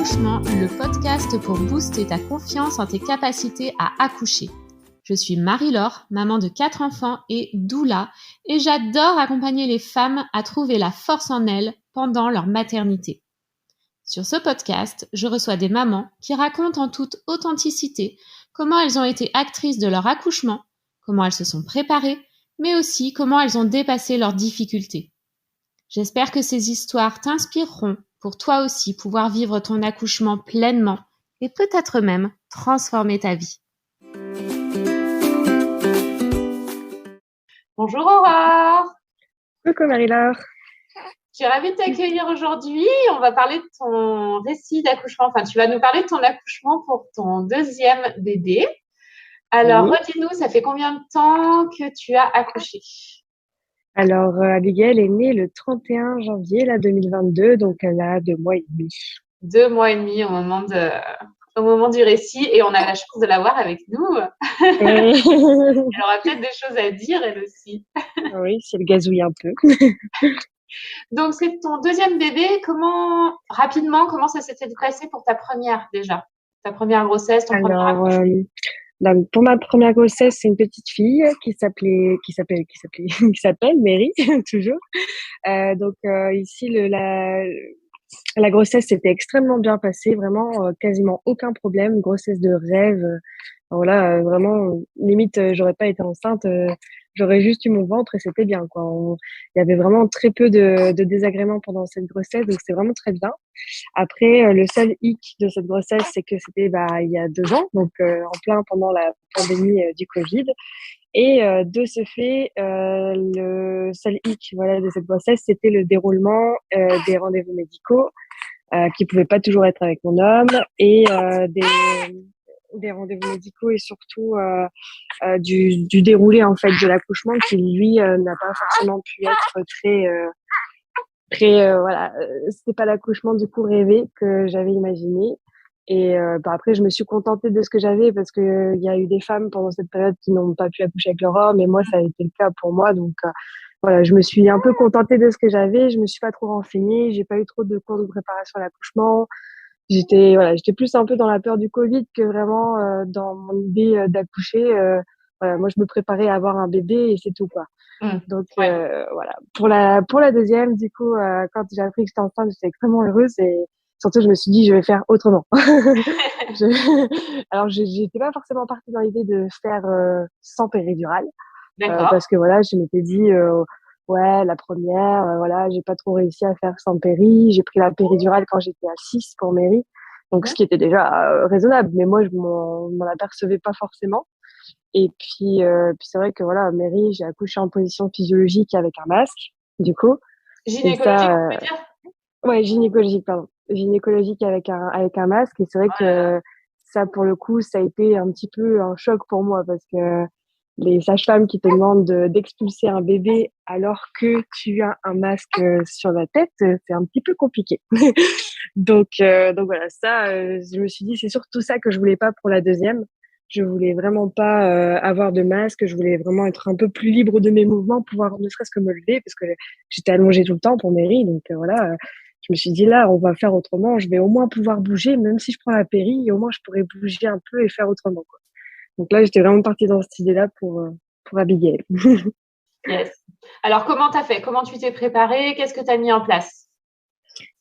Accouchement, le podcast pour booster ta confiance en tes capacités à accoucher. Je suis Marie-Laure, maman de 4 enfants et doula, et j'adore accompagner les femmes à trouver la force en elles pendant leur maternité. Sur ce podcast, je reçois des mamans qui racontent en toute authenticité comment elles ont été actrices de leur accouchement, comment elles se sont préparées, mais aussi comment elles ont dépassé leurs difficultés. J'espère que ces histoires t'inspireront pour toi aussi pouvoir vivre ton accouchement pleinement et peut-être même transformer ta vie. Bonjour Aurore. Coucou Marie-Laure. Je suis ravie de t'accueillir aujourd'hui. On va parler de ton récit d'accouchement. Enfin, tu vas nous parler de ton accouchement pour ton deuxième bébé. Alors, redis-nous, ça fait combien de temps que tu as accouché ? Alors, Abigail est née le 31 janvier 2022, donc elle a 2 mois et demi. 2 mois et demi au moment du récit, et on a la chance de l'avoir avec nous. Elle aura peut-être des choses à dire, elle aussi. Oui, si elle gazouille un peu. Donc, c'est ton deuxième bébé. Comment ça s'était passé pour ta première déjà ? Ta première grossesse, ton premier accouchement ? Donc, pour ma première grossesse, c'est une petite fille qui s'appelle Mary, toujours. Ici, la grossesse s'était extrêmement bien passée, vraiment quasiment aucun problème, grossesse de rêve. Voilà, vraiment, limite, j'aurais pas été enceinte, j'aurais juste eu mon ventre et c'était bien, quoi. Il y avait vraiment très peu de désagréments pendant cette grossesse, donc c'est vraiment très bien. Après, le seul hic de cette grossesse, c'est que c'était il y a 2 ans, donc en plein pendant la pandémie du Covid. Et de ce fait, le seul hic, voilà, de cette grossesse, c'était le déroulement des rendez-vous médicaux qui pouvaient pas toujours être avec mon homme et des rendez-vous médicaux et surtout du déroulé en fait de l'accouchement qui lui n'a pas forcément pu être très voilà, c'était pas l'accouchement du coup rêvé que j'avais imaginé. Et après je me suis contentée de ce que j'avais parce que il y a eu des femmes pendant cette période qui n'ont pas pu accoucher avec leur homme et moi ça a été le cas pour moi, donc voilà, je me suis un peu contentée de ce que j'avais, je me suis pas trop renseignée, j'ai pas eu trop de cours de préparation à l'accouchement. J'étais plus un peu dans la peur du Covid que vraiment dans mon idée d'accoucher. Voilà, moi je me préparais à avoir un bébé et c'est tout, quoi. Donc voilà. Pour la deuxième, du coup, quand j'ai appris que j'étais enceinte, j'étais extrêmement heureuse et surtout je me suis dit je vais faire autrement. Alors j'étais pas forcément partie dans l'idée de faire sans péridurale. Parce que voilà, je m'étais dit ouais, la première, voilà, j'ai pas trop réussi à faire sans péri. J'ai pris la péridurale quand j'étais à 6 pour Mary, donc ce qui était déjà raisonnable, mais moi je m'en apercevais pas forcément. Et puis c'est vrai que voilà, Mary, j'ai accouché en position physiologique avec un masque, du coup. Gynécologique, on peut dire ? Ouais, gynécologique, pardon. Gynécologique avec un masque, et c'est vrai que ça, pour le coup, ça a été un petit peu un choc pour moi parce que les sages-femmes qui te demandent d'expulser un bébé alors que tu as un masque sur la tête, c'est un petit peu compliqué. Donc voilà, ça, je me suis dit, c'est surtout ça que je voulais pas pour la deuxième. Je voulais vraiment pas avoir de masque. Je voulais vraiment être un peu plus libre de mes mouvements, pouvoir ne serait-ce que me lever parce que j'étais allongée tout le temps pour Mary. Donc voilà, je me suis dit là, on va faire autrement. Je vais au moins pouvoir bouger, même si je prends la péri, au moins je pourrais bouger un peu et faire autrement, quoi. Donc là, j'étais vraiment partie dans cette idée-là pour Abigail. Yes. Alors, comment t'as fait ? Comment tu t'es préparée ? Qu'est-ce que t'as mis en place ?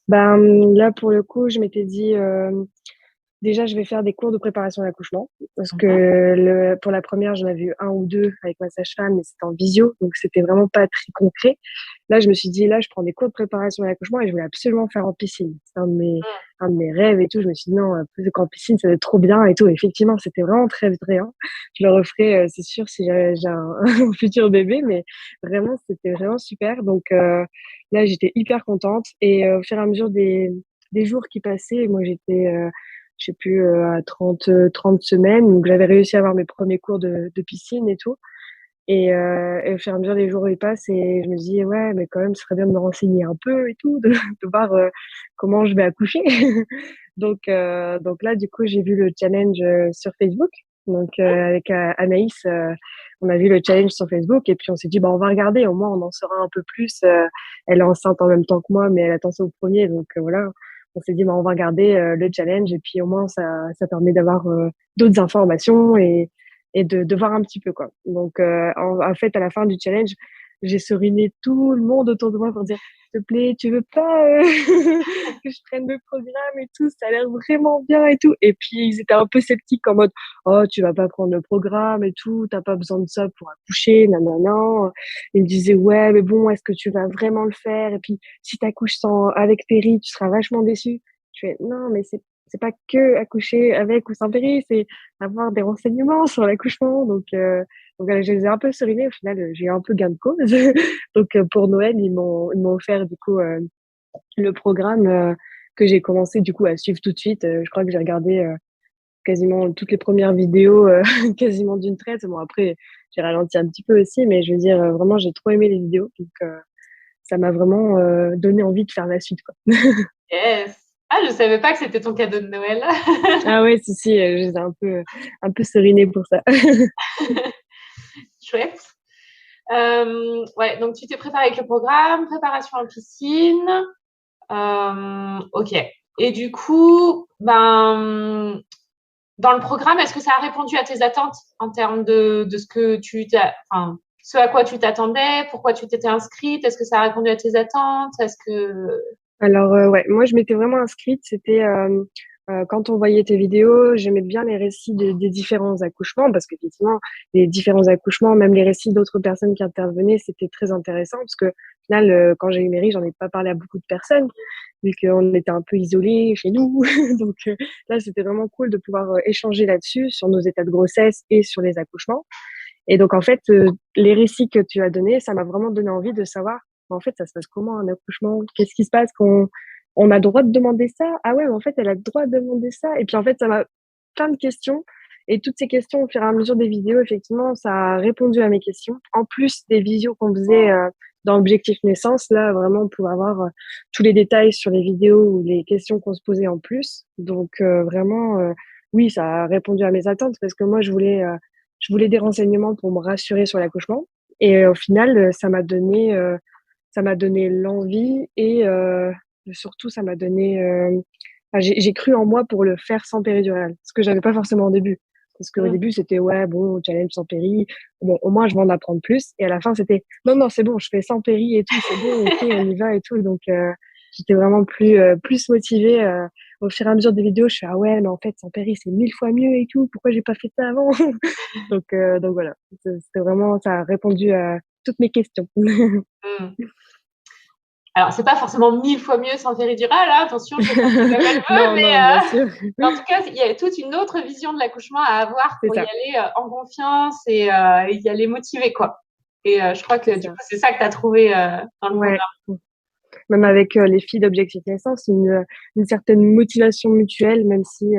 Là, pour le coup, je m'étais dit, déjà, je vais faire des cours de préparation à l'accouchement parce que pour la première, j'en avais eu 1 ou 2 avec ma sage-femme, mais c'était en visio, donc c'était vraiment pas très concret. Là, je me suis dit, là, je prends des cours de préparation à l'accouchement et je voulais absolument faire en piscine. C'est un de mes rêves et tout. Je me suis dit, non, plus qu'en piscine, ça va être trop bien et tout. Effectivement, c'était vraiment très attrayant. Je le referai, c'est sûr, si j'ai un futur bébé, mais vraiment, c'était vraiment super. Donc, là, j'étais hyper contente et au fur et à mesure des jours qui passaient, moi, j'étais, je sais plus, à 30 semaines. Donc, j'avais réussi à avoir mes premiers cours de piscine et tout. Et au fur et à mesure des jours ils passent et je me dis ouais mais quand même ce serait bien de me renseigner un peu et tout de voir comment je vais accoucher. Donc là du coup j'ai vu le challenge sur Facebook, donc avec Anaïs, on a vu le challenge sur Facebook et puis on s'est dit bah on va regarder, au moins on en saura un peu plus. Elle est enceinte en même temps que moi mais elle attend ça au premier, donc voilà, on s'est dit, bah, on va regarder le challenge et puis au moins ça permet d'avoir d'autres informations et de voir un petit peu quoi. Donc en fait à la fin du challenge, j'ai seriné tout le monde autour de moi pour dire s'il te plaît, tu veux pas que je prenne le programme et tout, ça a l'air vraiment bien et tout. Et puis ils étaient un peu sceptiques en mode oh tu vas pas prendre le programme et tout, t'as pas besoin de ça pour accoucher, nanana. Ils me disaient ouais mais bon est-ce que tu vas vraiment le faire et puis si t'accouches sans avec péri tu seras vachement déçu. Je fais non mais c'est pas que accoucher avec ou sans péri, c'est avoir des renseignements sur l'accouchement. Donc voilà, je les ai un peu serinés. Au final, j'ai eu un peu gain de cause. Donc pour Noël, ils m'ont offert du coup le programme que j'ai commencé du coup à suivre tout de suite. Je crois que j'ai regardé quasiment toutes les premières vidéos quasiment d'une traite. Bon après, j'ai ralenti un petit peu aussi, mais je veux dire vraiment, j'ai trop aimé les vidéos. Donc ça m'a vraiment donné envie de faire la suite, quoi. Yes. Ah, je savais pas que c'était ton cadeau de Noël. Ah ouais, si, je les ai un peu serinés pour ça. Chouette. Ouais, donc tu t'es préparé avec le programme, préparation en piscine. Ok. Et du coup, ben, dans le programme, est-ce que ça a répondu à tes attentes en termes de ce que enfin, ce à quoi tu t'attendais, pourquoi tu t'étais inscrite, est-ce que ça a répondu à tes attentes, est-ce que... Alors ouais, moi je m'étais vraiment inscrite. C'était quand on voyait tes vidéos, j'aimais bien les récits des différents accouchements parce qu'effectivement les différents accouchements, même les récits d'autres personnes qui intervenaient, c'était très intéressant parce que au final quand j'ai eu Mary, j'en ai pas parlé à beaucoup de personnes vu qu'on était un peu isolés chez nous. Donc là c'était vraiment cool de pouvoir échanger là-dessus sur nos états de grossesse et sur les accouchements. Et donc, en fait, les récits que tu as donnés, ça m'a vraiment donné envie de savoir, en fait, ça se passe comment un accouchement? Qu'est-ce qui se passe quand on a le droit de demander ça? Ah ouais, mais en fait, elle a le droit de demander ça. Et puis, en fait, ça m'a plein de questions. Et toutes ces questions, au fur et à mesure des vidéos, effectivement, ça a répondu à mes questions. En plus des visios qu'on faisait dans Objectif Naissance, là, vraiment, on pouvait avoir tous les détails sur les vidéos ou les questions qu'on se posait en plus. Donc, vraiment, oui, ça a répondu à mes attentes parce que moi, je voulais des renseignements pour me rassurer sur l'accouchement. Et au final, ça m'a donné l'envie et surtout, ça m'a donné. Enfin, j'ai cru en moi pour le faire sans péridurale, ce que j'avais pas forcément au début. Parce qu'au Mm. début, c'était ouais, bon, challenge sans péri. Bon, au moins, je vais en apprendre plus. Et à la fin, c'était non, non, c'est bon, je fais sans péri et tout, c'est bon, ok, on y va et tout. Donc, j'étais vraiment plus motivée. Au fur et à mesure des vidéos, je fais ah ouais, mais en fait, sans péri, c'est 1000 fois mieux et tout. Pourquoi j'ai pas fait ça avant? Donc voilà, c'était vraiment, ça a répondu à toutes mes questions. Mm. Alors, c'est pas forcément 1000 fois mieux sans péridurale, hein, attention, je sais pas si Isabelle veut, Non, non, bien sûr, mais en tout cas, il y a toute une autre vision de l'accouchement à avoir c'est pour y ça, aller en confiance et y aller motivé, quoi. Et je crois que c'est du ça. coup, c'est ça que tu as trouvé dans le Ouais. programme. Même avec les filles d'Objectif Naissance, une certaine motivation mutuelle, même si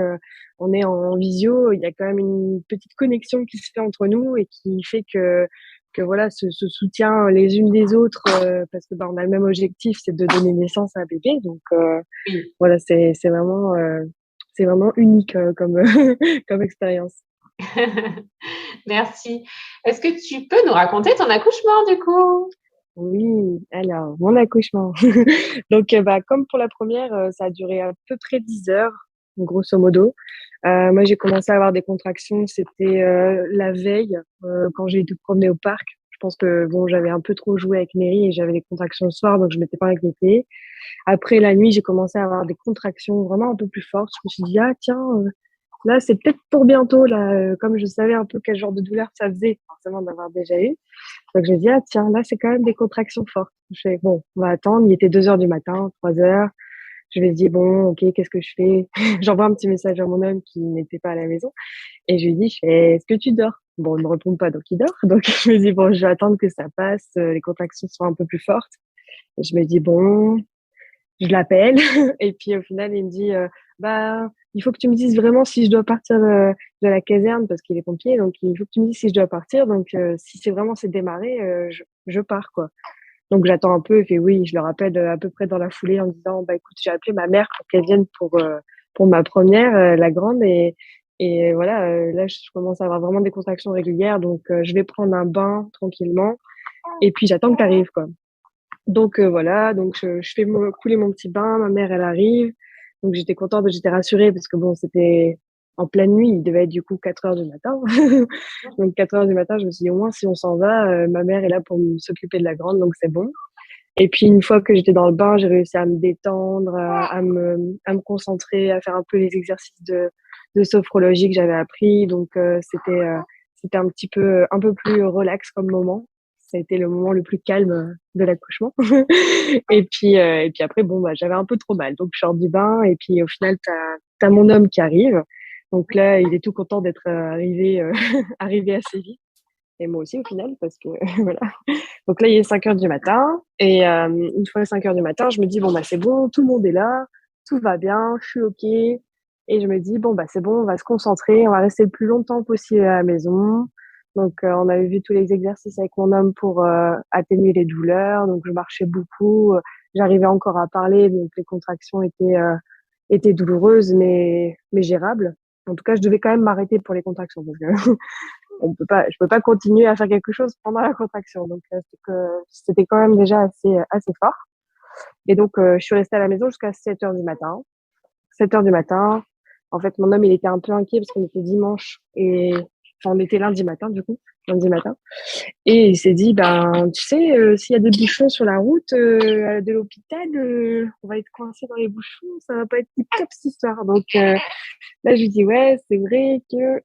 on est en visio, il y a quand même une petite connexion qui se fait entre nous et qui fait que voilà, ce soutien les unes des autres, parce que bah, on a le même objectif, c'est de donner naissance à un bébé. Donc Oui. voilà, c'est vraiment unique comme comme expérience. Merci. Est-ce que tu peux nous raconter ton accouchement, du coup? Oui, alors, mon accouchement. Donc, bah, comme pour la première, ça a duré à peu près 10 heures, grosso modo. Moi, j'ai commencé à avoir des contractions, c'était la veille, quand j'ai été promener au parc. Je pense que bon, j'avais un peu trop joué avec Mary et j'avais des contractions le soir, donc je m'étais pas inquiétée. Après la nuit, j'ai commencé à avoir des contractions vraiment un peu plus fortes. Je me suis dit, ah tiens, là, c'est peut-être pour bientôt, là, comme je savais un peu quel genre de douleur ça faisait, forcément d'avoir déjà eu. Donc, je me dis, ah, tiens, là, c'est quand même des contractions fortes. Je fais, bon, on va attendre. Il était 2 heures du matin, 3 heures. Je lui ai dit, bon, ok, qu'est-ce que je fais? J'envoie un petit message à mon homme qui n'était pas à la maison. Et je lui dis, je fais, est-ce que tu dors? Bon, il me répond pas, donc il dort. Donc, je me dis, bon, je vais attendre que ça passe, les contractions soient un peu plus fortes. Et je me dis, bon, je l'appelle. Et puis, au final, il me dit, bah, il faut que tu me dises vraiment si je dois partir de la caserne parce qu'il est pompier. Donc, il faut que tu me dises si je dois partir. Donc, si c'est vraiment c'est démarré, je pars, quoi. Donc, j'attends un peu. Et puis, oui, je le rappelle à peu près dans la foulée en disant, bah, écoute, j'ai appelé ma mère pour qu'elle vienne pour ma première, la grande. Et voilà, là, je commence à avoir vraiment des contractions régulières. Donc, je vais prendre un bain tranquillement. Et puis, j'attends que tu arrives, quoi. Donc voilà, donc je fais couler mon petit bain, ma mère elle arrive, Donc j'étais contente, j'étais rassurée parce que bon, c'était en pleine nuit, il devait être du coup 4 heures du matin. Donc 4 heures du matin, je me suis dit au moins si on s'en va, ma mère est là pour s'occuper de la grande, donc c'est bon. Et puis une fois que j'étais dans le bain, j'ai réussi à me détendre, à me concentrer, à faire un peu les exercices de sophrologie que j'avais appris. Donc c'était un peu plus relax comme moment. Ça a été le moment le plus calme de l'accouchement. Et puis après, bon, bah, j'avais un peu trop mal. Donc, je sors du bain et puis au final, t'as mon homme qui arrive. Donc là, il est tout content d'être arrivé, arrivé assez vite. Et moi aussi, au final, parce que voilà. Donc là, il est 5 heures du matin. Et une fois 5 heures du matin, je me dis, bon, bah, c'est bon, tout le monde est là, tout va bien, je suis OK. Et je me dis, bon, bah, c'est bon, on va se concentrer, on va rester le plus longtemps possible à la maison. Donc, on avait vu tous les exercices avec mon homme pour atténuer les douleurs. Donc, je marchais beaucoup. J'arrivais encore à parler. Donc, les contractions étaient douloureuses, mais gérables. En tout cas, je devais quand même m'arrêter pour les contractions parce que je peux pas continuer à faire quelque chose pendant la contraction. Donc, c'était quand même déjà assez fort. Et donc, je suis restée à la maison jusqu'à 7 heures du matin. 7 heures du matin. En fait, mon homme, il était un peu inquiet parce qu'on était dimanche et, enfin, on était lundi matin, du coup, lundi matin. Et il s'est dit, ben, tu sais, s'il y a des bouchons sur la route de l'hôpital, on va être coincé dans les bouchons, ça va pas être tip top cette histoire. Donc, là, je lui dis, ouais, c'est vrai que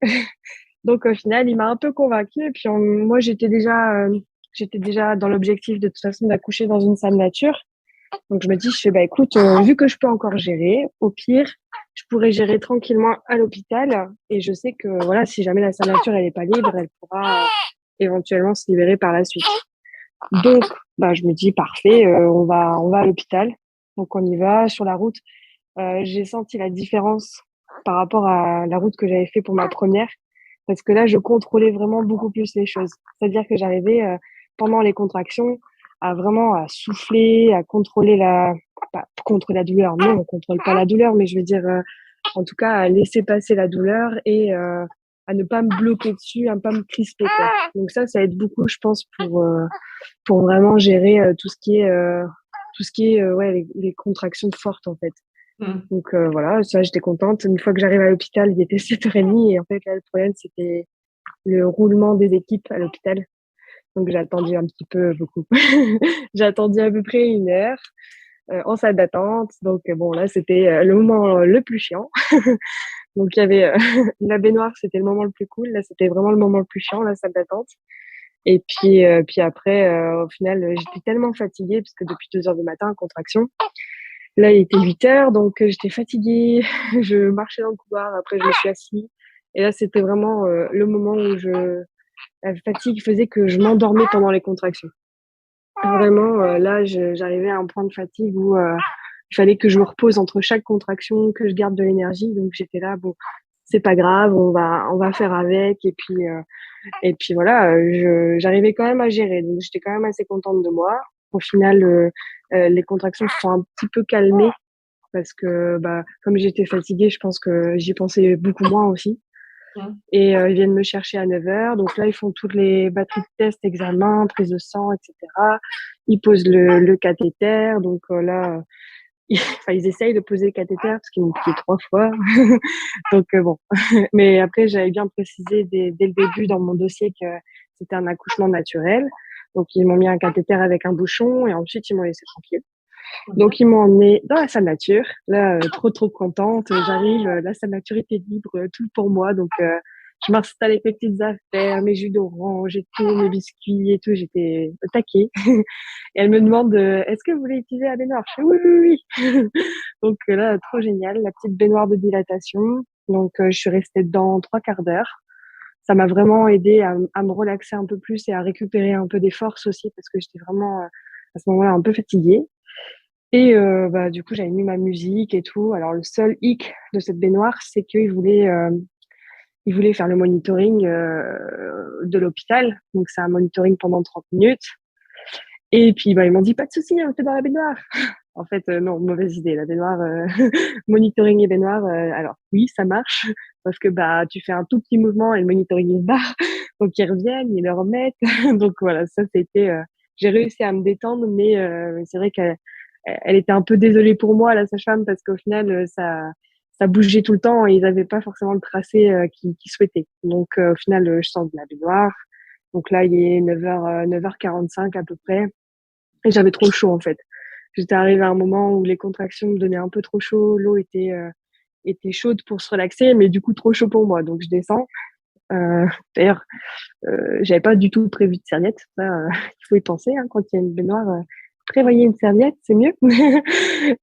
donc au final, il m'a un peu convaincue. Et puis moi, j'étais déjà dans l'objectif de toute façon d'accoucher dans une salle nature. Donc je me dis, je fais bah écoute, vu que je peux encore gérer, au pire, je pourrais gérer tranquillement à l'hôpital. Et je sais que voilà, si jamais la salle nature elle est pas libre, elle pourra éventuellement se libérer par la suite. Donc bah je me dis parfait, on va à l'hôpital. Donc on y va sur la route. J'ai senti la différence par rapport à la route que j'avais fait pour ma première. Parce que là, je contrôlais vraiment beaucoup plus les choses. C'est-à-dire que j'arrivais, pendant les contractions, à vraiment à souffler, à contrôler pas contre la douleur. Non, on contrôle pas la douleur, mais je veux dire, en tout cas, à laisser passer la douleur et à ne pas me bloquer dessus, à ne pas me crisper, quoi. Donc ça aide beaucoup, je pense, pour vraiment gérer tout ce qui est ouais, les contractions fortes, en fait. Mm. Donc voilà, ça, j'étais contente. Une fois que j'arrive à l'hôpital, il était 7h30 et en fait, là, le problème, c'était le roulement des équipes à l'hôpital. Donc j'ai attendu un petit peu beaucoup. J'ai attendu à peu près 1 heure en salle d'attente. Donc bon, là, c'était le moment le plus chiant. Donc il y avait la baignoire, c'était le moment le plus cool. Là, c'était vraiment le moment le plus chiant, la salle d'attente. Et puis après, au final, j'étais tellement fatiguée parce que depuis 2 heures du matin, contraction. Là, il était 8 heures, donc j'étais fatiguée. Je marchais dans le couloir. Après, je me suis assise. Et là, c'était vraiment le moment où la fatigue faisait que je m'endormais pendant les contractions. Vraiment, là, j'arrivais à un point de fatigue où il fallait que je me repose entre chaque contraction, que je garde de l'énergie. Donc j'étais là, bon, c'est pas grave, on va faire avec. Et puis voilà, j'arrivais quand même à gérer. Donc j'étais quand même assez contente de moi. Au final, les contractions se sont un petit peu calmées parce que bah comme j'étais fatiguée, je pense que j'y pensais beaucoup moins aussi. Et ils viennent me chercher à 9 heures. Donc là, ils font toutes les batteries de tests, examens, prise de sang, etc. Ils posent le cathéter. Donc là, enfin, ils essayent de poser le cathéter parce qu'ils m'ont piqué 3 fois. Donc bon. Mais après, j'avais bien précisé dès le début dans mon dossier que c'était un accouchement naturel. Donc ils m'ont mis un cathéter avec un bouchon et ensuite ils m'ont laissé tranquille. Donc, ils m'ont emmenée dans la salle nature. Là, trop contente. J'arrive, la salle nature était libre, tout pour moi. Donc, je m'installe avec mes petites affaires, mes jus d'orange et tout, mes biscuits et tout. J'étais au taquet. Et elle me demande, est-ce que vous voulez utiliser la baignoire? Je fais oui, oui, oui. Donc, là, trop génial. La petite baignoire de dilatation. Donc, je suis restée dedans 3 quarts d'heure. Ça m'a vraiment aidé à me relaxer un peu plus et à récupérer un peu des forces aussi parce que j'étais vraiment, à ce moment-là, un peu fatiguée. Et bah, du coup, j'avais mis ma musique et tout. Alors, le seul hic de cette baignoire, c'est ils voulaient faire le monitoring de l'hôpital. Donc, c'est un monitoring pendant 30 minutes. Et puis, bah, ils m'ont dit, pas de souci, on le fait dans la baignoire. En fait, non, mauvaise idée. La baignoire, monitoring et baignoire, alors oui, ça marche. Parce que bah, tu fais un tout petit mouvement et le monitoring, il se barre. Donc, ils reviennent, ils le remettent. Donc, voilà, ça, c'était... j'ai réussi à me détendre, mais c'est vrai que elle était un peu désolée pour moi, la sage-femme, parce qu'au final, ça bougeait tout le temps et ils n'avaient pas forcément le tracé qu'ils souhaitaient. Donc, au final, je sors de la baignoire. Donc là, il est 9h45 à peu près. Et j'avais trop chaud, en fait. J'étais arrivée à un moment où les contractions me donnaient un peu trop chaud. L'eau était chaude pour se relaxer, mais du coup, trop chaud pour moi. Donc, je descends. D'ailleurs, j'avais pas du tout prévu de serviette. Ça, il faut y penser, hein, quand il y a une baignoire. Prévoyez une serviette, c'est mieux.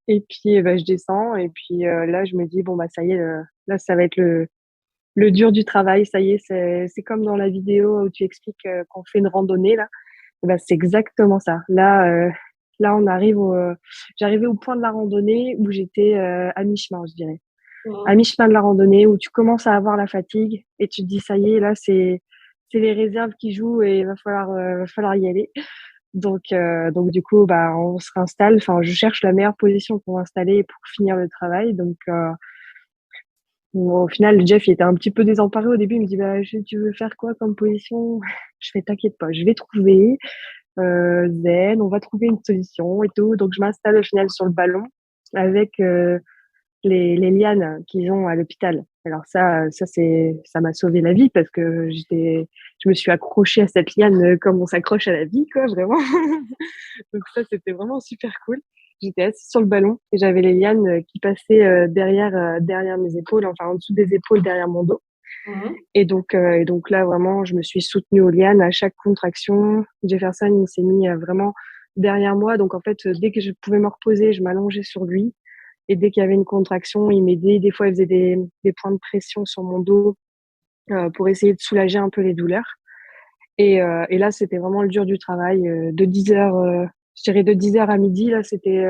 Et puis, je descends. Et puis là, je me dis, bon, bah, ça y est, là, ça va être le dur du travail. Ça y est, c'est comme dans la vidéo où tu expliques qu'on fait une randonnée, là. Et ben, c'est exactement ça. Là, j'arrivais au point de la randonnée où j'étais à mi-chemin, je dirais. À mi-chemin de la randonnée où tu commences à avoir la fatigue et tu te dis, ça y est, là, c'est les réserves qui jouent et il va falloir y aller. Donc du coup, bah, on se réinstalle. Enfin, je cherche la meilleure position pour m'installer et pour finir le travail. Donc, bon, au final, Jeff, il était un petit peu désemparé au début. Il me dit, bah, tu veux faire quoi comme position? Je fais, t'inquiète pas, je vais trouver. Zen, on va trouver une solution et tout. Donc, je m'installe au final sur le ballon avec les lianes qu'ils ont à l'hôpital. Alors ça m'a sauvé la vie parce que je me suis accrochée à cette liane comme on s'accroche à la vie, quoi, vraiment. Donc ça, c'était vraiment super cool. J'étais assise sur le ballon et j'avais les lianes qui passaient derrière mes épaules, enfin en dessous des épaules, derrière mon dos. Et donc là, vraiment, je me suis soutenue aux lianes à chaque contraction. Jefferson, il s'est mis vraiment derrière moi. Donc en fait, dès que je pouvais me reposer, je m'allongeais sur lui. Et dès qu'il y avait une contraction, il m'aidait. Des fois, il faisait des points de pression sur mon dos pour essayer de soulager un peu les douleurs. Et là, c'était vraiment le dur du travail. De 10 heures, je dirais de 10 heures à midi, là, c'était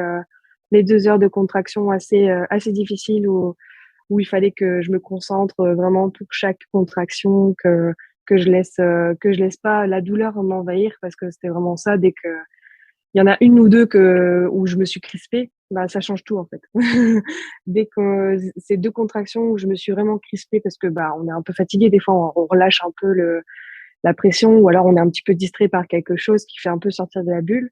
les 2 heures de contraction assez difficiles où il fallait que je me concentre vraiment pour chaque contraction, que je laisse pas la douleur m'envahir parce que c'était vraiment ça. Dès que il y en a une ou deux où je me suis crispée, bah ça change tout en fait. Dès que ces deux contractions où je me suis vraiment crispée parce que bah on est un peu fatigué, des fois on relâche un peu la pression ou alors on est un petit peu distrait par quelque chose qui fait un peu sortir de la bulle.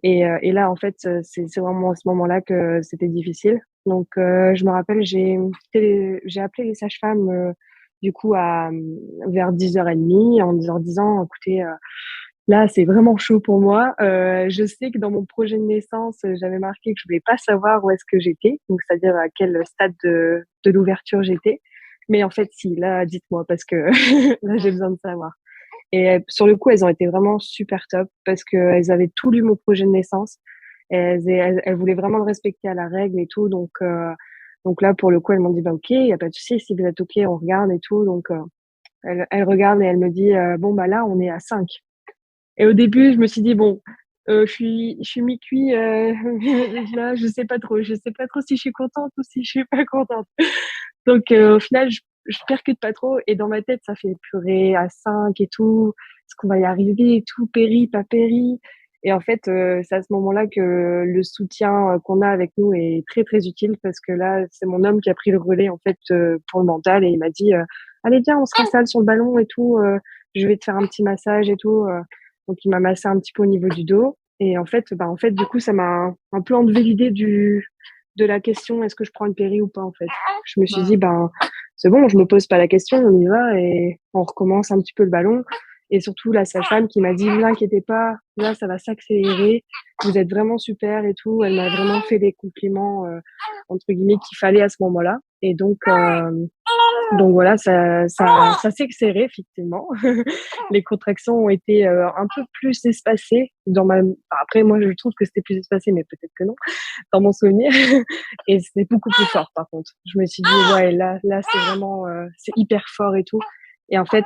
Et là en fait c'est vraiment à ce moment-là que c'était difficile. Donc je me rappelle j'ai appelé les sages-femmes du coup vers 10h30 en leur disant écoutez là, c'est vraiment chaud pour moi. Je sais que dans mon projet de naissance, j'avais marqué que je voulais pas savoir où est-ce que j'étais, donc c'est-à-dire à quel stade de l'ouverture j'étais. Mais en fait, si, là, dites-moi parce que là, j'ai besoin de savoir. Et sur le coup, elles ont été vraiment super top parce que elles avaient tout lu mon projet de naissance. Elles voulaient vraiment le respecter à la règle et tout. Donc là, pour le coup, elles m'ont dit, bah ok, il y a pas de souci, si vous êtes ok, on regarde et tout. Donc elle regarde et elle me dit, bon bah là, on est à 5. Et au début, je me suis dit, bon, je suis mi-cuit, là, je sais pas trop si je suis contente ou si je suis pas contente. Donc, au final, je percute pas trop et dans ma tête, ça fait purée à 5 et tout. Est-ce qu'on va y arriver et tout, péri, pas péri? Et en fait, c'est à ce moment-là que le soutien qu'on a avec nous est très, très utile parce que là, c'est mon homme qui a pris le relais, en fait, pour le mental et il m'a dit, allez, viens, on se réinstalle sur le ballon et tout, je vais te faire un petit massage et tout. Donc, il m'a massé un petit peu au niveau du dos. Et en fait, du coup, ça m'a un peu enlevé l'idée de la question, est-ce que je prends une péri ou pas, en fait. Je me suis dit, c'est bon, je me pose pas la question, on y va et on recommence un petit peu le ballon. Et surtout, la sage-femme qui m'a dit, ne vous inquiétez pas, là, ça va s'accélérer. Vous êtes vraiment super et tout. Elle m'a vraiment fait des compliments, entre guillemets, qu'il fallait à ce moment-là. Et donc voilà, ça s'est accéléré effectivement. Les contractions ont été un peu plus espacées après, moi, je trouve que c'était plus espacé, mais peut-être que non, dans mon souvenir. Et c'était beaucoup plus fort, par contre. Je me suis dit, ouais, là, c'est vraiment, c'est hyper fort et tout. Et en fait,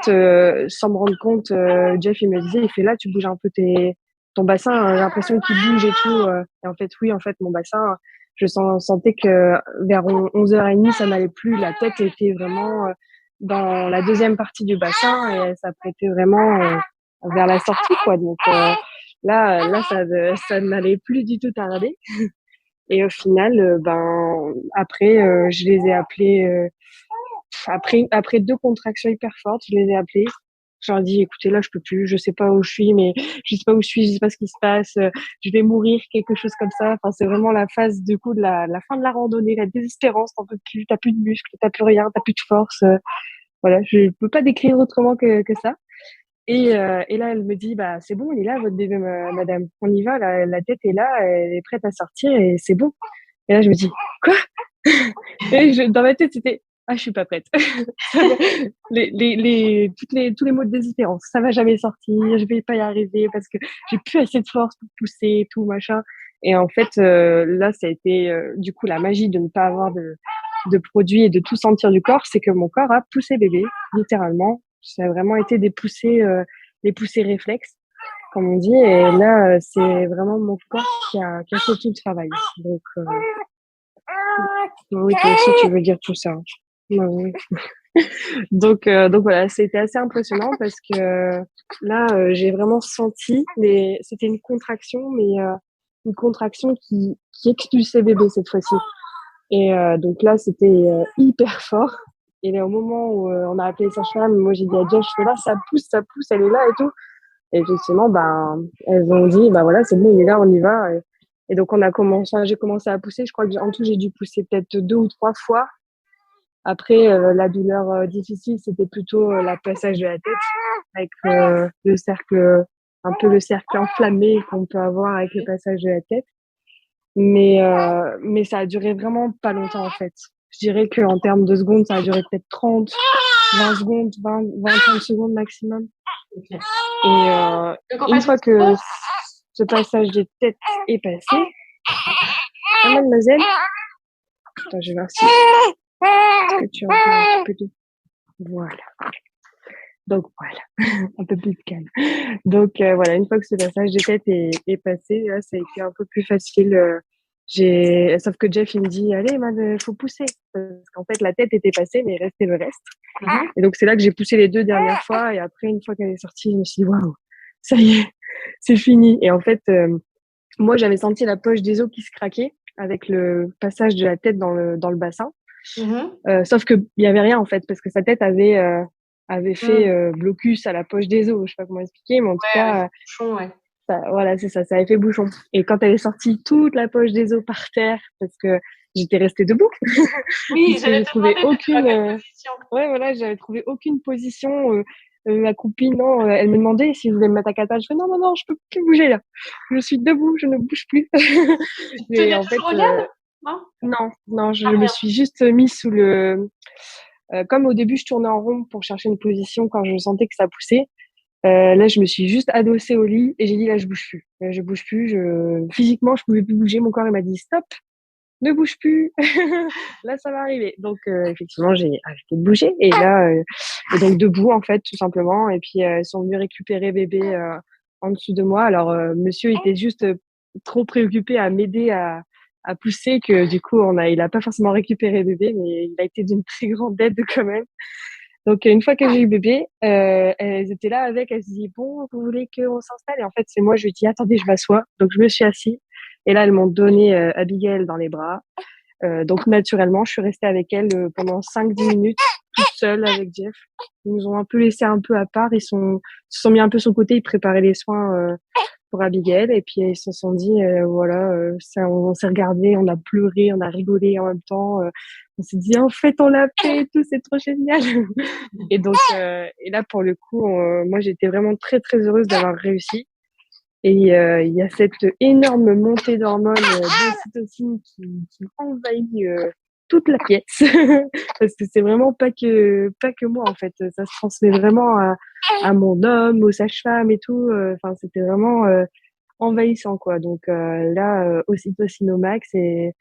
sans me rendre compte, Jeff, il me disait, il fait là, tu bouges un peu ton bassin, j'ai l'impression qu'il bouge et tout. Et en fait, oui, en fait, mon bassin, sentais que vers 11h30, ça n'allait plus. La tête était vraiment dans la deuxième partie du bassin et ça prêtait vraiment vers la sortie, quoi. Donc là, ça n'allait plus du tout tarder. Et au final, après, je les ai appelés après deux contractions hyper fortes, je les ai appelés Je leur dis, écoutez, là, je peux plus, je sais pas où je suis, mais je sais pas où je suis, je sais pas ce qui se passe, je vais mourir, quelque chose comme ça. Enfin, c'est vraiment la phase, du coup, de la fin de la randonnée, la désespérance, t'en peux plus, t'as plus de muscles, t'as plus rien, t'as plus de force. Voilà, je peux pas décrire autrement que ça. Et là, elle me dit, bah, c'est bon, il est là, votre bébé, madame. On y va, la tête est là, elle est prête à sortir et c'est bon. Et là, je me dis, quoi? Dans ma tête, c'était, ah, je suis pas prête. Tous les mots de désespérance. Ça va jamais sortir, je vais pas y arriver parce que j'ai plus assez de force pour pousser, tout, machin. Et en fait, là, ça a été, du coup, la magie de ne pas avoir de produits et de tout sentir du corps, c'est que mon corps a poussé bébé, littéralement. Ça a vraiment été des poussées réflexes, comme on dit. Et là, c'est vraiment mon corps qui a fait tout le travail. Donc, oui, toi aussi, tu veux dire tout ça. Oui. Donc voilà, c'était assez impressionnant parce que là, j'ai vraiment senti, mais c'était une contraction, mais une contraction qui expulsait bébé cette fois-ci. Et donc là, c'était hyper fort. Et là, au moment où on a appelé sa femme, moi j'ai dit à Jeff, je fais là, ça pousse, elle est là et tout. Et effectivement, ben, elles ont dit, bah voilà, c'est bon, il est là, on y va. Et donc j'ai commencé à pousser. Je crois que en tout, j'ai dû pousser peut-être 2 ou 3 fois. Après, la douleur difficile, c'était plutôt la passage de la tête avec le cercle, un peu le cercle enflammé qu'on peut avoir avec le passage de la tête. Mais ça a duré vraiment pas longtemps en fait. Je dirais qu'en termes de secondes, ça a duré peut-être 30, 20 secondes, 30 secondes maximum. Okay. Et une fois que ce passage de tête est passé, ah, mademoiselle, attends, je vais voir si est-ce que tu entends un peu de... Voilà. Donc voilà, un peu plus de calme. Donc voilà, une fois que ce passage de tête est passé, là, ça a été un peu plus facile. Sauf que Jeff, il me dit, allez, il faut pousser. Parce qu'en fait, la tête était passée, mais il restait le reste. Et donc, c'est là que j'ai poussé les 2 dernières fois. Et après, une fois qu'elle est sortie, je me suis dit, waouh, ça y est, c'est fini. Et en fait, moi, j'avais senti la poche des os qui se craquait avec le passage de la tête dans le bassin. Sauf que il y avait rien, en fait, parce que sa tête avait fait blocus à la poche des os. Je sais pas comment expliquer, mais en tout cas, voilà, c'est ça avait fait bouchon. Et quand elle est sortie, toute la poche des os par terre, parce que j'étais restée debout. Oui, j'avais trouvé aucune. Ouais, voilà, j'avais trouvé aucune position. Ma copine, non, elle me demandait si je voulais me mettre à 4 pattes. Je fais non, non, non, je peux plus bouger là. Je suis debout, je ne bouge plus. Mais en fait, non, je me suis juste mise sous le. Comme au début, je tournais en rond pour chercher une position quand je sentais que ça poussait. Là, je me suis juste adossée au lit et j'ai dit là, je bouge plus. Là, je bouge plus. Physiquement, je pouvais plus bouger. Mon corps, il m'a dit stop, ne bouge plus. Là, ça va arriver. Donc, effectivement, j'ai arrêté de bouger. Et là, et donc debout, en fait, tout simplement. Et puis, elles sont venues récupérer bébé en dessous de moi. Alors, monsieur était juste trop préoccupé à m'aider à pousser que du coup, il a pas forcément récupéré bébé, mais il a été d'une très grande aide quand même. Donc, une fois que j'ai eu bébé, elles étaient là avec, elles se disaient, bon, vous voulez qu'on s'installe? Et en fait, c'est moi, je lui ai dit, attendez, je m'assois. Donc, je me suis assise. Et là, elles m'ont donné Abigail dans les bras. Donc, naturellement, je suis restée avec elle pendant 5-10 minutes, toute seule avec Jeff. Ils nous ont un peu laissé un peu à part. Ils se sont mis un peu sur le côté. Ils préparaient les soins pour Abigail. Et puis, ils se sont dit, voilà, on s'est regardé, on a pleuré, on a rigolé en même temps. On s'est dit, en fait, on l'a fait et tout, c'est trop génial. Et donc, et là, pour le coup, moi, j'étais vraiment très, très heureuse d'avoir réussi. Et il y a cette énorme montée d'hormones, d'ocytocine qui envahit toute la pièce. Parce que c'est vraiment pas que moi, en fait. Ça se transmet vraiment à mon homme, aux sages-femmes et tout. Enfin, c'était vraiment envahissant, quoi. Donc là, ocytocine au max. Et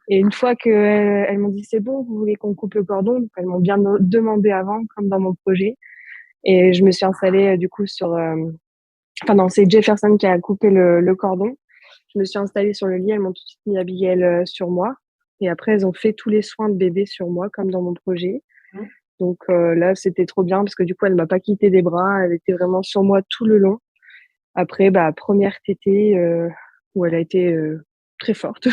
une fois que elles m'ont dit c'est bon, vous voulez qu'on coupe le cordon, donc elles m'ont bien demandé avant, comme dans mon projet. Et je me suis installée du coup enfin non, c'est Jefferson qui a coupé le cordon. Je me suis installée sur le lit, elles m'ont tout de suite mis Abigail sur moi. Et après, elles ont fait tous les soins de bébé sur moi, comme dans mon projet. Donc là, c'était trop bien parce que du coup, elle m'a pas quitté des bras. Elle était vraiment sur moi tout le long. Après, première tétée où elle a été très forte.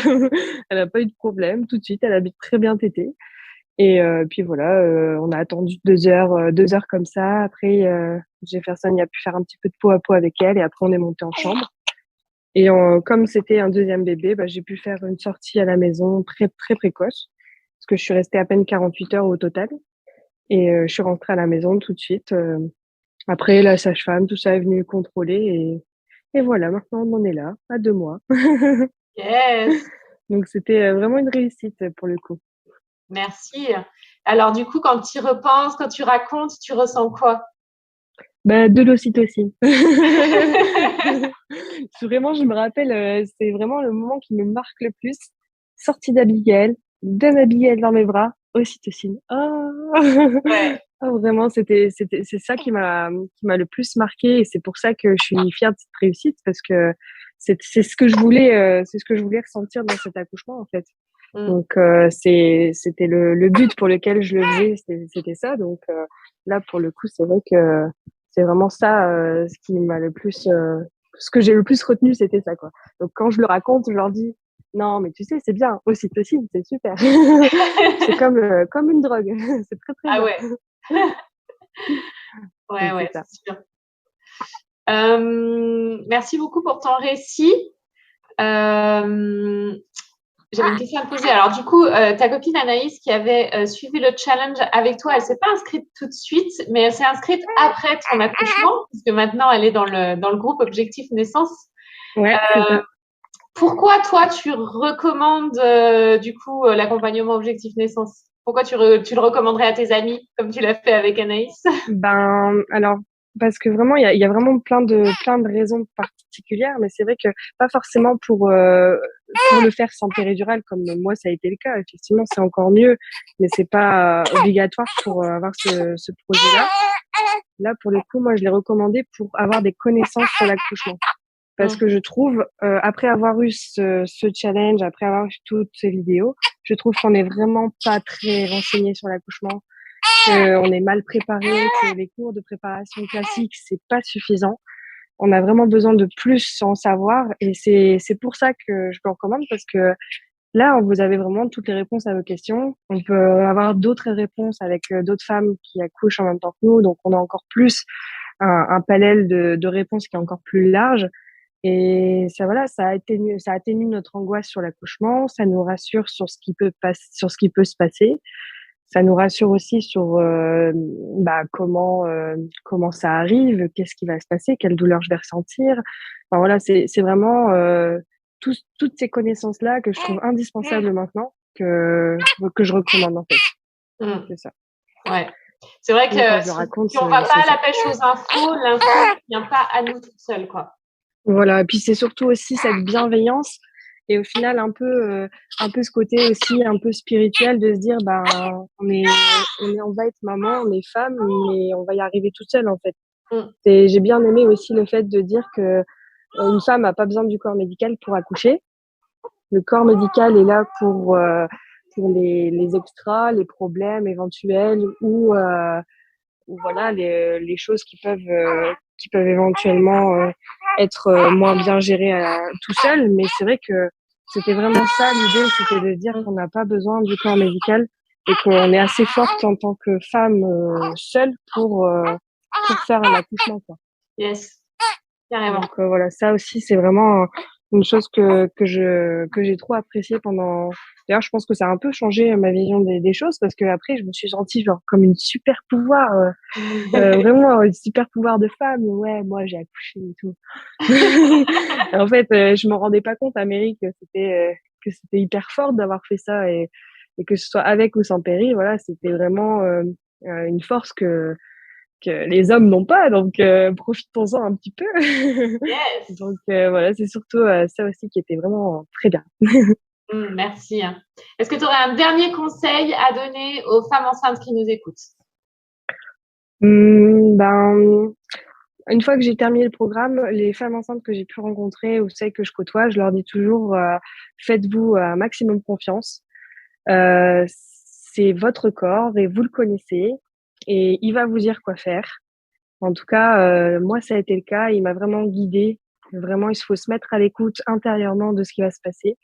Elle n'a pas eu de problème tout de suite. Elle a très bien tété. Et puis voilà, on a attendu 2 heures, 2 heures comme ça. Après, Jefferson il a pu faire un petit peu de peau à peau avec elle et après on est monté en chambre. Et comme c'était un deuxième bébé, bah, j'ai pu faire une sortie à la maison très précoce parce que je suis restée à peine 48 heures au total. Et je suis rentrée à la maison tout de suite. Après, la sage-femme, tout ça est venu contrôler et voilà, maintenant on en est là, à 2 mois. Yes, Donc c'était vraiment une réussite pour le coup. merci. Alors du coup, quand tu y repenses, quand tu racontes, tu ressens quoi? Bah, de l'ocytocine. Vraiment, je me rappelle, c'est vraiment le moment qui me marque le plus. Sortie d'Abigail, d'Abigail dans mes bras, ocytocine. Ah! Ouais. Ah, vraiment, c'est ça qui m'a le plus marqué et c'est pour ça que je suis fière de cette réussite parce que c'est ce que je voulais, c'est ce que je voulais ressentir dans cet accouchement, en fait. Mm. Donc, c'était le but pour lequel je le faisais, c'était ça. Donc, là, pour le coup, c'est vrai que c'est vraiment ça, ce qui m'a le plus, ce que j'ai le plus retenu, c'était ça, quoi. Donc, quand je le raconte, je leur dis, non, mais tu sais, c'est bien, ocytocine, c'est super. C'est comme une drogue. C'est très Ah bien. ouais, ouais, Donc, ouais, c'est ça. c'est sûr. Merci beaucoup pour ton récit. Euh, J'avais une question à te poser. Alors, du coup, ta copine Anaïs qui avait suivi le challenge avec toi, elle s'est pas inscrite tout de suite, mais elle s'est inscrite après ton accouchement, puisque maintenant elle est dans le groupe Objectif Naissance. Ouais, c'est ça. Pourquoi toi, tu recommandes du coup l'accompagnement Objectif Naissance? Pourquoi tu le recommanderais à tes amis, comme tu l'as fait avec Anaïs? Ben, alors, parce que vraiment, il y a vraiment plein de raisons particulières, mais c'est vrai que pas forcément pour le faire sans péridurale, comme moi, ça a été le cas. Effectivement, c'est encore mieux, mais c'est pas obligatoire pour avoir ce projet-là. Là, pour le coup, moi, je l'ai recommandé pour avoir des connaissances sur l'accouchement. Parce Mm. que je trouve, après avoir eu ce challenge, après avoir vu toutes ces vidéos, je trouve qu'on n'est vraiment pas très renseigné sur l'accouchement, qu'on est mal préparé, que les cours de préparation classique, c'est pas suffisant. On a vraiment besoin de plus en savoir et c'est pour ça que je le recommande parce que là, vous avez vraiment toutes les réponses à vos questions. On peut avoir d'autres réponses avec d'autres femmes qui accouchent en même temps que nous, donc on a encore plus un panel de réponses qui est encore plus large. Et ça, voilà, ça atténue notre angoisse sur l'accouchement, ça nous rassure sur ce qui peut se passer. Ça nous rassure aussi sur bah, comment ça arrive, qu'est-ce qui va se passer, quelle douleur je vais ressentir. Enfin voilà, c'est vraiment toutes ces connaissances-là que je trouve indispensables maintenant que je recommande en fait. Mm. C'est ça. Ouais. C'est vrai Moi, quand que je le si, raconte, si on va pas c'est à ça. la pêche aux infos, l'info ne vient pas à nous toute seule, quoi. Voilà, et puis c'est surtout aussi cette bienveillance et au final un peu ce côté aussi un peu spirituel de se dire bah on va être maman, on est femme, mais on va y arriver toute seule en fait. Mm. J'ai bien aimé aussi le fait de dire que une femme n'a pas besoin du corps médical pour accoucher. Le corps médical est là pour les extras, les problèmes éventuels ou voilà les choses qui peuvent éventuellement être moins bien gérées tout seul. Mais c'est vrai que c'était vraiment ça l'idée, c'était de dire Mm. qu'on n'a pas besoin du corps médical et qu'on est assez forte en tant que femme seule pour faire un accouchement, quoi. Yes, carrément. Donc voilà, ça aussi c'est vraiment une chose que j'ai trop appréciée pendant. D'ailleurs, je pense que ça a un peu changé ma vision des choses parce que après je me suis sentie genre comme une super pouvoir, vraiment un super pouvoir de femme. Ouais, moi j'ai accouché et tout. Et en fait, je m'en rendais pas compte à Mairie que c'était hyper fort d'avoir fait ça et que ce soit avec ou sans péri, voilà, c'était vraiment une force que les hommes n'ont pas, donc profitons-en un petit peu. Yes. Donc voilà, c'est surtout ça aussi qui était vraiment très bien. Merci. Est-ce que tu aurais un dernier conseil à donner aux femmes enceintes qui nous écoutent? Ben, une fois que j'ai terminé le programme, les femmes enceintes que j'ai pu rencontrer ou celles que je côtoie, je leur dis toujours faites-vous un maximum confiance. C'est votre corps et vous le connaissez et il va vous dire quoi faire. En tout cas, moi, ça a été le cas. Il m'a vraiment guidée. Vraiment, il faut se mettre à l'écoute intérieurement de ce qui va se passer.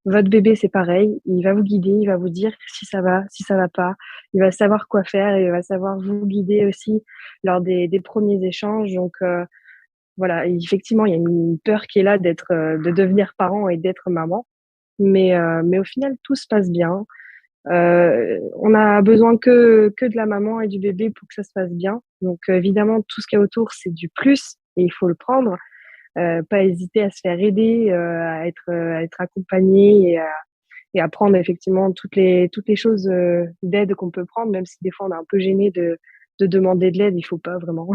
Votre bébé, c'est pareil. Il va vous guider, il va vous dire si ça va pas. Il va savoir quoi faire et il va savoir vous guider aussi lors des premiers échanges. Donc, voilà, effectivement, il y a une peur qui est là de devenir parent et d'être maman. Mais au final, tout se passe bien. On a besoin que de la maman et du bébé pour que ça se passe bien. Donc, évidemment, tout ce qu'il y a autour, c'est du plus et il faut le prendre. Pas hésiter à se faire aider, à être accompagné et à prendre effectivement toutes les choses d'aide qu'on peut prendre, même si des fois on est un peu gêné de demander de l'aide, il faut pas vraiment.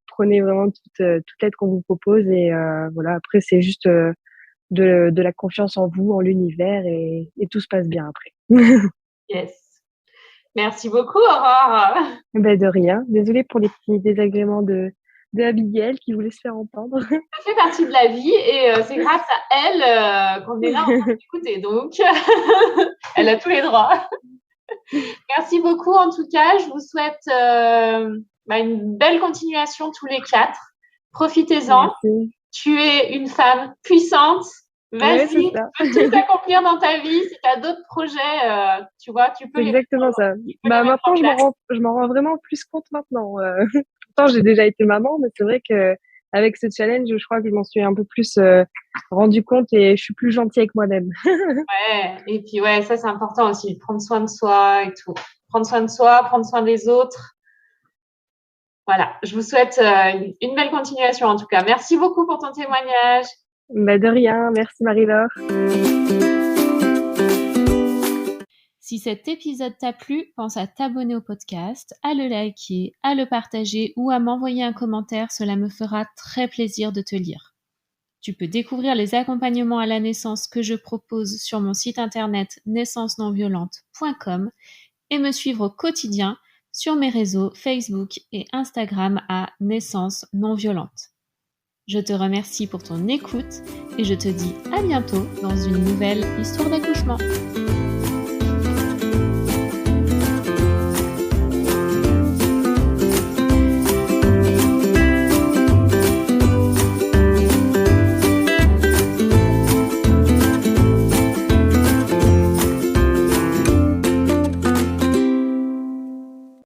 Prenez vraiment toute l'aide qu'on vous propose et voilà. Après, c'est juste de la confiance en vous, en l'univers et tout se passe bien après. Yes. Merci beaucoup, Aurore. Ben de rien. Désolée pour les petits désagréments de Abigail qui voulait se faire entendre. Ça fait partie de la vie et c'est grâce à elle qu'on est là en train d'écouter. Donc, elle a tous les droits. Merci beaucoup en tout cas. Je vous souhaite une belle continuation tous les 4. Profitez-en. Merci. Tu es une femme puissante. Vas-y, Ouais, tu peux tout accomplir dans ta vie. Si tu as d'autres projets, tu vois, tu peux c'est exactement ça. Maintenant, je m'en rends vraiment plus compte maintenant. Pourtant, j'ai déjà été maman, mais c'est vrai que avec ce challenge, je crois que je m'en suis un peu plus rendu compte et je suis plus gentille avec moi-même. Ouais, et puis ouais, ça c'est important aussi, prendre soin de soi et tout. Prendre soin de soi, prendre soin des autres. Voilà, je vous souhaite une belle continuation en tout cas. Merci beaucoup pour ton témoignage. De rien, merci Marie-Laure. Si cet épisode t'a plu, pense à t'abonner au podcast, à le liker, à le partager ou à m'envoyer un commentaire, cela me fera très plaisir de te lire. Tu peux découvrir les accompagnements à la naissance que je propose sur mon site internet naissancenonviolente.com et me suivre au quotidien sur mes réseaux Facebook et Instagram à Naissance Non Violente. Je te remercie pour ton écoute et je te dis à bientôt dans une nouvelle histoire d'accouchement.